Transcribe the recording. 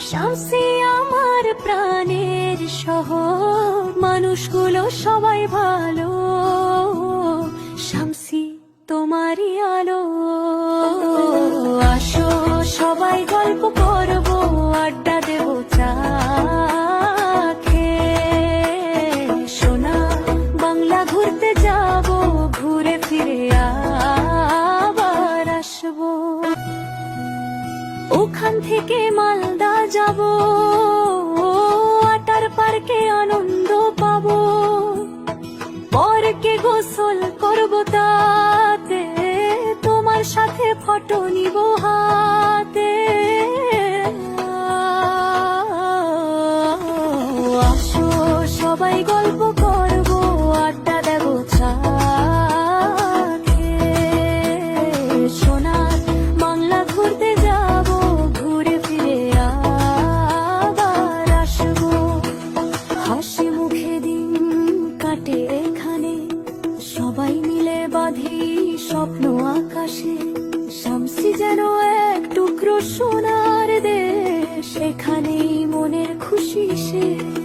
শামসি আমার প্রাণের শহর, মানুষগুলো সবাই ভালো, শামসি তোমারই আলো। আসো সবাই গল্প করব, আড্ডা দেব চা খেয়ে, সোনা বাংলা ঘুরতে যাব, ঘুরে ফিরে আবার আসবো। ওখান থেকে মালদা যাব, ওয়াটার পার্কে আনন্দ পাবো, পরকে গোসল করব, তাতে তোমার সাথে ফটো নিব হাতে। আসো সবাই গল্প করব, আড্ডা দেব চা খেয়ে, সোনার বাংলা ঘুরতে যাব, ঘুরে ফিরে আবার আসবো। হাসি মুখে দিন কাটে এখানে, সবাই মিলে বাঁধি স্বপ্ন আকাশে। শামসি যেন এক টুকরো সোনার দেশ, এখানেই মনের খুশি শেষ।